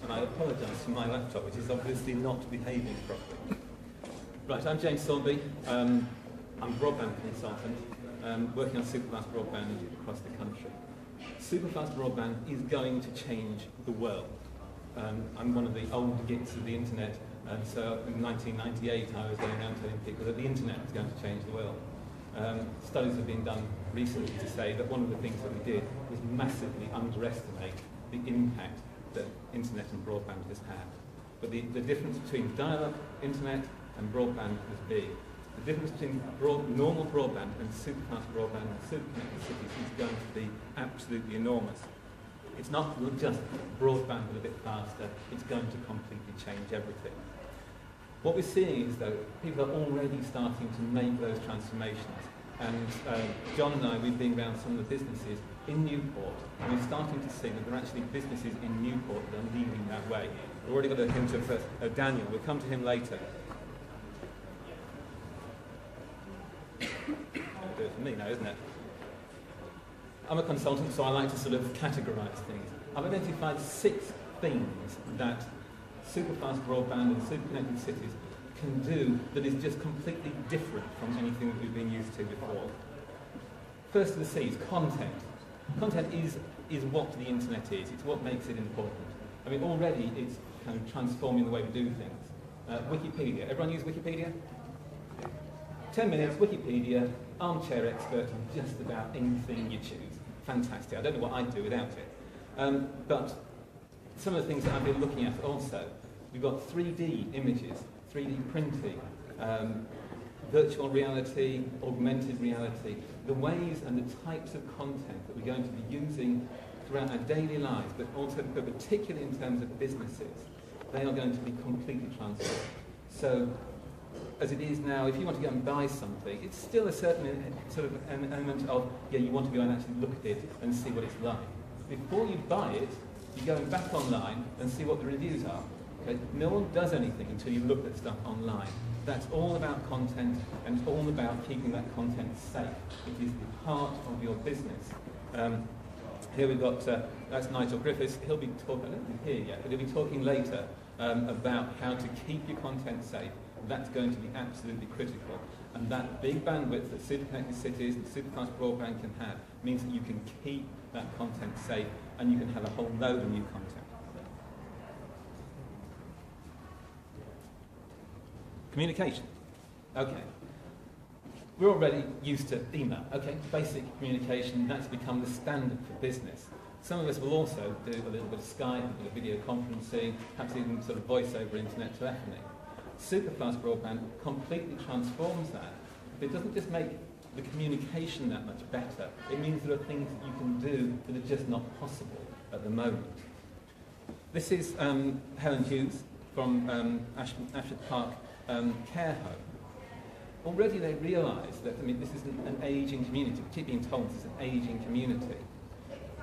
and I apologise for my laptop, which is obviously not behaving properly. Right, I'm James Saunby. I'm a broadband consultant, working on superfast broadband across the country. Superfast broadband is going to change the world. I'm one of the old gits of the internet, and so in 1998 I was going around telling people that the internet was going to change the world. Studies have been done recently to say that one of the things that we did was massively underestimate the impact that internet and broadband has had. But the difference between dial-up internet and broadband was big. The difference between normal broadband and superfast broadband and super connected cities is going to be absolutely enormous. It's not just broadband but a bit faster, it's going to completely change everything. What we're seeing is, though, people are already starting to make those transformations. And John and I, we've been around some of the businesses in Newport, and we're starting to see that there are actually businesses in Newport that are leading that way. We've already got a hint of Daniel. We'll come to him later. That'll do it for me now, isn't it? I'm a consultant, so I like to sort of categorise things. I've identified 6 things that superfast broadband and super connected cities can do that is just completely different from anything that we've been used to before. First of the C's, content. Content is what the internet is. It's what makes it important. I mean, already it's kind of transforming the way we do things. Wikipedia. Everyone use Wikipedia? 10 minutes, Wikipedia, armchair expert on just about anything you choose. Fantastic. I don't know what I'd do without it. But some of the things that I've been looking at also, we've got 3D images, 3D printing, virtual reality, augmented reality, the ways and the types of content that we're going to be using throughout our daily lives, but also particularly in terms of businesses, they are going to be completely transformed. So, as it is now, if you want to go and buy something, it's still a certain sort of an element of, yeah, you want to go and actually look at it and see what it's like. Before you buy it, you're going back online and see what the reviews are. Okay? No one does anything until you look at stuff online. That's all about content, and it's all about keeping that content safe. It is the heart of your business. Here we've got, that's Nigel Griffiths. He'll be talking, I don't think he's here yet, but he'll be talking later about how to keep your content safe. That's going to be absolutely critical. And that big bandwidth that super connected cities and superfast broadband can have means that you can keep that content safe and you can have a whole load of new content. Communication. Okay. We're already used to email. Okay, basic communication, that's become the standard for business. Some of us will also do a little bit of Skype, a bit of video conferencing, perhaps even sort of voice over internet telephony. Superfast broadband completely transforms that. But it doesn't just make the communication that much better. It means there are things that you can do that are just not possible at the moment. This is Helen Hughes from Ashford Park Care Home. Already they realise that, I mean, this is an ageing community. We keep being told this is an ageing community.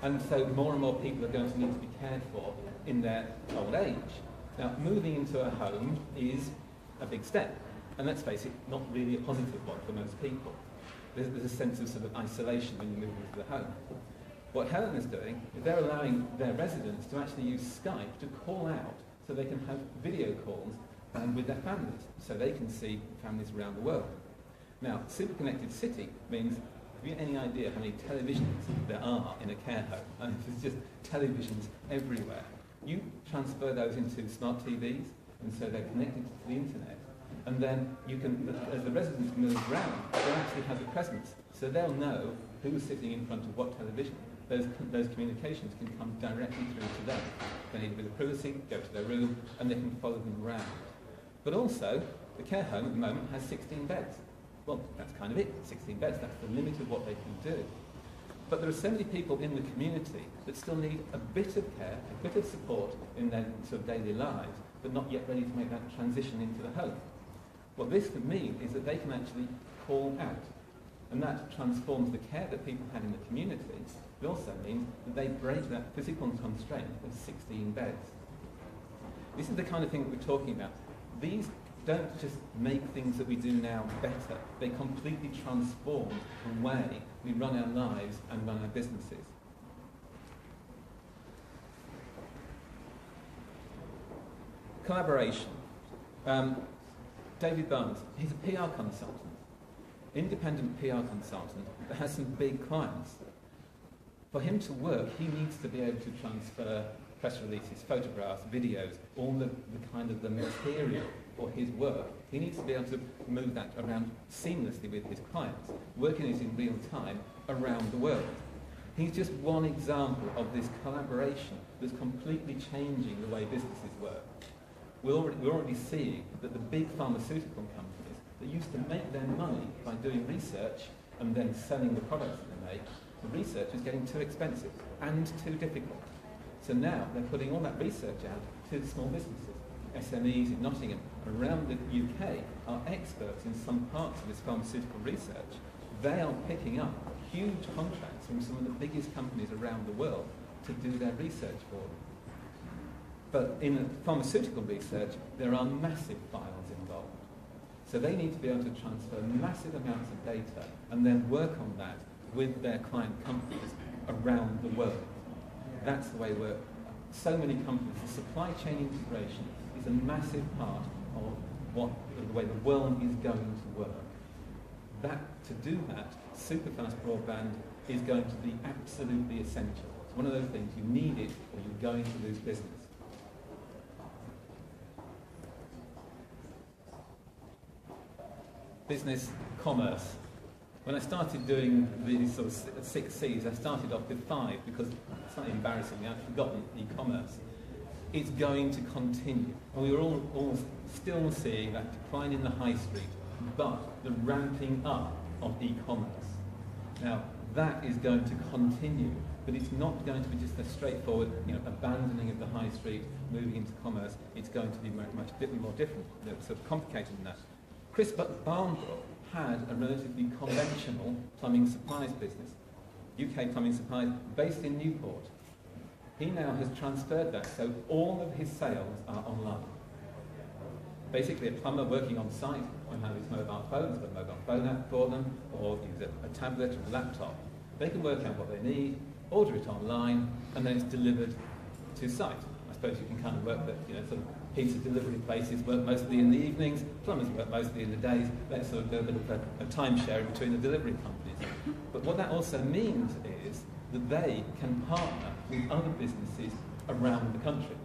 And so more and more people are going to need to be cared for in their old age. Now, moving into a home is a big step. And let's face it, not really a positive one for most people. There's a sense of sort of isolation when you move into the home. What Helen is doing is they're allowing their residents to actually use Skype to call out so they can have video calls with their families, so they can see families around the world. Now, Super Connected City means, have you any idea how many televisions there are in a care home? And there's just televisions everywhere. You transfer those into smart TVs, and so they're connected to the internet. And then you can, as the residents move around, they'll actually have a presence. So they'll know who's sitting in front of what television. Those communications can come directly through to them. If they need a bit of privacy, go to their room, and they can follow them around. But also, the care home at the moment has 16 beds. Well, that's kind of it, 16 beds. That's the limit of what they can do. But there are so many people in the community that still need a bit of care, a bit of support in their sort of daily lives, but not yet ready to make that transition into the home. What this could mean is that they can actually call out. And that transforms the care that people had in the community. It also means that they break that physical constraint of 16 beds. This is the kind of thing that we're talking about. These don't just make things that we do now better. They completely transform the way we run our lives and run our businesses. Collaboration. David Barnes, he's a PR consultant, independent PR consultant that has some big clients. For him to work, he needs to be able to transfer press releases, photographs, videos, all the kind of the material for his work. He needs to be able to move that around seamlessly with his clients, working it in real time around the world. He's just one example of this collaboration that's completely changing the way businesses work. We're already seeing that the big pharmaceutical companies that used to make their money by doing research and then selling the products that they make, the research is getting too expensive and too difficult. So now they're putting all that research out to the small businesses. SMEs in Nottingham around the UK are experts in some parts of this pharmaceutical research. They are picking up huge contracts from some of the biggest companies around the world to do their research for them. But in pharmaceutical research, there are massive files involved. So they need to be able to transfer massive amounts of data and then work on that with their client companies around the world. That's the way we work. So many companies, the supply chain integration is a massive part of the way the world is going to work. To do that, super fast broadband is going to be absolutely essential. It's one of those things, you need it or you're going to lose business. Business, commerce. When I started doing these sort of 6 C's, I started off with 5 because it's slightly embarrassing, I'd forgotten e-commerce. It's going to continue. And we're all still seeing that decline in the high street, but the ramping up of e-commerce. Now, that is going to continue, but it's not going to be just a straightforward, abandoning of the high street, moving into commerce. It's going to be much more different, sort of complicated than that. Chris Barnbrook had a relatively conventional plumbing supplies business, UK plumbing supplies, based in Newport. He now has transferred that, so all of his sales are online. Basically, a plumber working on site can have his mobile phone, he's got a mobile phone app for them, or use a tablet or a laptop. They can work out what they need, order it online, and then it's delivered to site. I suppose you can kind of work that, sort of pizza delivery places work mostly in the evenings, plumbers work mostly in the days. Let's sort of do a bit of a timeshare between the delivery companies. But what that also means is that they can partner with other businesses around the country.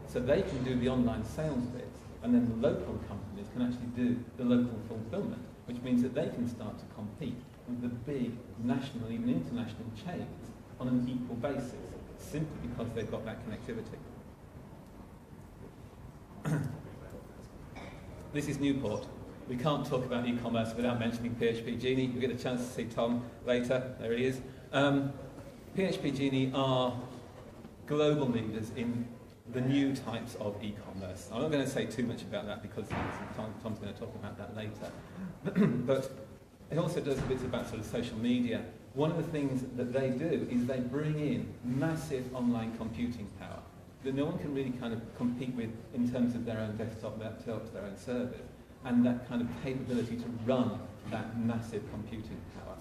So they can do the online sales bits, and then the local companies can actually do the local fulfillment, which means that they can start to compete with the big national, even international chains on an equal basis, simply because they've got that connectivity. This is Newport. We can't talk about e-commerce without mentioning PHP Jeanne. You'll get a chance to see Tom later. There he is. PHP Jeanne are global leaders in the new types of e-commerce. I'm not going to say too much about that because Tom's going to talk about that later. But it also does bits about sort of social media. One of the things that they do is they bring in massive online computing power that no one can really kind of compete with in terms of their own desktop laptops, their own servers, and that kind of capability to run that massive computing power.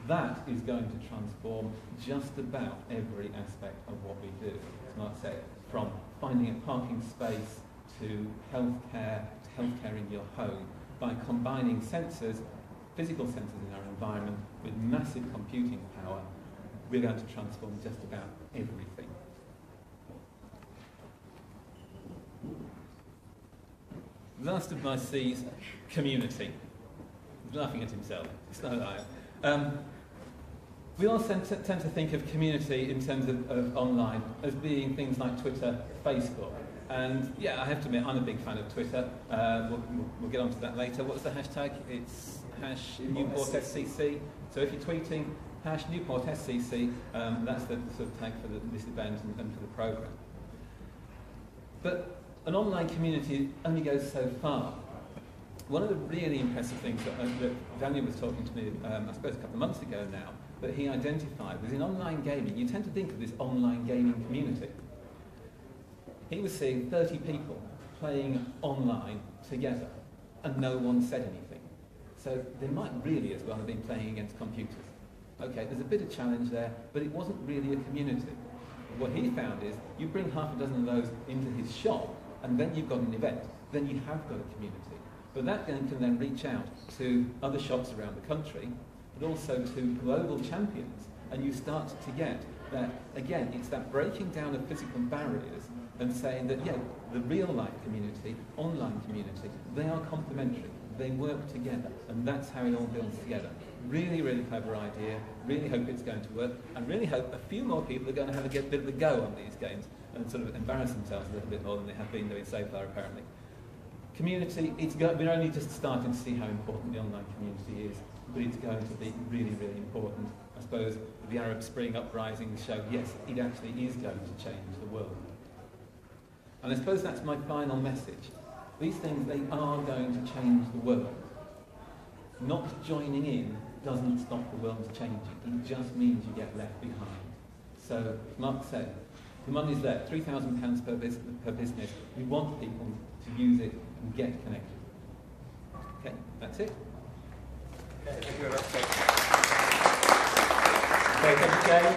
That is going to transform just about every aspect of what we do. As Mark said, from finding a parking space to healthcare in your home, by combining sensors, physical sensors in our environment, with massive computing power, we're going to transform just about everything. Last of my C's, community. He's laughing at himself. It's not I. We all tend to think of community in terms of online as being things like Twitter, Facebook. And yeah, I have to admit, I'm a big fan of Twitter. We'll get onto that later. What's the hashtag? It's #Newport SCC. So if you're tweeting #Newport SCC, that's the sort of tag for this event and for the programme. But an online community only goes so far. One of the really impressive things that Daniel was talking to me, I suppose a couple of months ago now, that he identified was in online gaming. You tend to think of this online gaming community. He was seeing 30 people playing online together, and no one said anything. So they might really as well have been playing against computers. Okay, there's a bit of challenge there, but it wasn't really a community. What he found is, you bring half a dozen of those into his shop, and then you've got an event, then you have got a community. But that can then reach out to other shops around the country, but also to global champions, and you start to get that, again, it's that breaking down of physical barriers and saying that, yeah, the real life community, online community, they are complementary, they work together, and that's how it all builds together. Really, really clever idea, really hope it's going to work, and really hope a few more people are going to have a bit of a go on these games and sort of embarrass themselves a little bit more than they have been doing so far, apparently. Community, we're only just starting to see how important the online community is, but it's going to be really, really important. I suppose the Arab Spring uprisings show, yes, it actually is going to change the world. And I suppose that's my final message. These things, they are going to change the world. Not joining in doesn't stop the world changing. It just means you get left behind. So, Mark said, the money's there, £3,000 per business. We want people to use it and get connected. Okay, that's it. Okay, thank you very much. Okay, thank you, Jay.